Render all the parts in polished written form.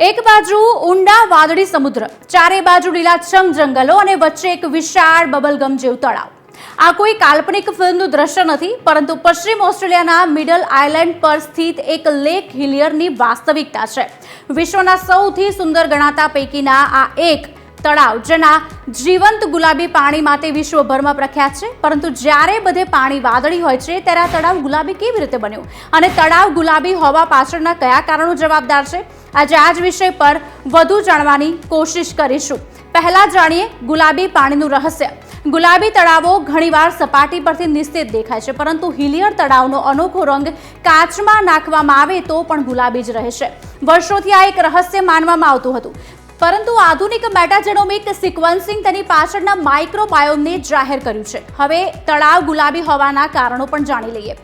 એક બાજુ ઊંડા વાદળી સમુદ્ર, ચારે બાજુ લીલાછમ જંગલો અને વચ્ચે એક વિશાળ બબલગમ જેવું તળાવ. આ કોઈ કાલ્પનિક ફિલ્મનું દ્રશ્ય નથી, પરંતુ પશ્ચિમ ઓસ્ટ્રેલિયાના મિડલ આઇલેન્ડ પર સ્થિત એક લેક હિલિયરની વાસ્તવિકતા છે. વિશ્વના સૌથી સુંદર ગણાતા પૈકીના આ એક તળાવ, જેના જીવંત ગુલાબી પાણી માટે વિશ્વભરમાં પ્રખ્યાત છે. પરંતુ જ્યારે બધે પાણી વાદળી હોય છે, ત્યારે આ તળાવ ગુલાબી કેવી રીતે બન્યું અને તળાવ ગુલાબી હોવા પાછળના કયા કારણો જવાબદાર છે? આજે આ જ વિષય પર વધુ જાણવાની કોશિશ કરીશું. પહેલા જાણીએ ગુલાબી પાણીનું રહસ્ય. ગુલાબી તળાવો ઘણીવાર સપાટી પરથી નિશ્ચિત દેખાય છે, પરંતુ હિલિયર તળાવનો અનોખો રંગ કાચમાં નાખવામાં આવે તો પણ ગુલાબી જ રહે છે. વર્ષોથી આ એક રહસ્ય માનવામાં આવતું હતું, પરંતુ આધુનિક મેટાજેનોમિક સિક્વન્સિંગ તેની પાછળના માઇક્રોબાયોમને જાહેર કર્યું છે. હવે તળાવ ગુલાબી હોવાના કારણો પણ જાણી લઈએ.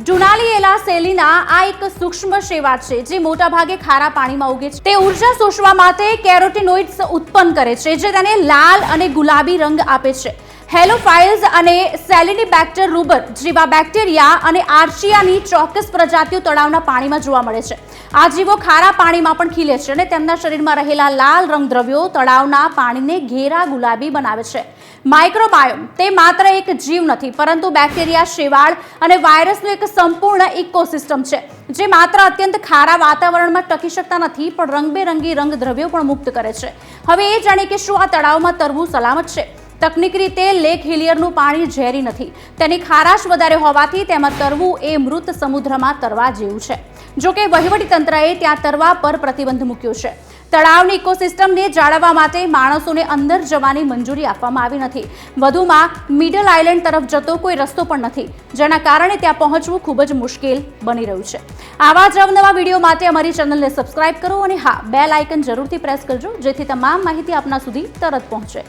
ડુનાલિએલા સેલિના આ એક સૂક્ષ્મ શેવાળ છે જે મોટાભાગે ખારા પાણીમાં ઉગે છે. તે ઉર્જા શોષવા માટે કેરોટીનોઇડ્સ ઉત્પન્ન કરે છે, જે તેને લાલ અને ગુલાબી રંગ આપે છે. હેલોફાઇલ્સ અને સેલિનીબેક્ટર રૂબર જેવા બેક્ટેરિયા અને આર્ચિયાની ચોક્કસ પ્રજાતિઓ તળાવના પાણીમાં જોવા મળે છે. આ જીવો ખારા પાણીમાં પણ ખીલે છે અને તેમના શરીરમાં રહેલા લાલ રંગદ્રવ્યો તળાવના પાણીને ઘેરા ગુલાબી બનાવે છે. માઇક્રોબાયોમ તે માત્ર એક જીવ નથી, પરંતુ બેક્ટેરિયા, શેવાળ અને વાયરસનું એક સંપૂર્ણ ઇકોસિસ્ટમ છે, જે માત્ર અત્યંત ખારા વાતાવરણમાં ટકી શકતા નથી, પણ રંગબેરંગી રંગદ્રવ્યો પણ મુક્ત કરે છે. હવે એ જાણીએ કે શું આ તળાવમાં તરવું સલામત છે? તકનીકી રીતે લેક હિલિયરનું પાણી ઝેરી નથી. તેની ખારાશ વધારે હોવાથી તેમાં તરવું એ મૃત સમુદ્રમાં તરવા જેવું છે. જો કે વહીવટીતંત્રએ ત્યાં તરવા પર પ્રતિબંધ મૂક્યો છે. તળાવની ઇકોસિસ્ટમને જાળવવા માટે માણસોને અંદર જવાની મંજૂરી આપવામાં આવી નથી. વધુમાં મિડલ આઇલેન્ડ તરફ જતો કોઈ રસ્તો પણ નથી, જેના કારણે ત્યાં પહોંચવું ખૂબ જ મુશ્કેલ બની રહ્યું છે. આવા જ અવનવા વિડીયો માટે અમારી ચેનલને સબસ્ક્રાઇબ કરો અને હા, બેલ આઇકન જરૂરથી પ્રેસ કરજો, જેથી તમામ માહિતી આપના સુધી તરત પહોંચે.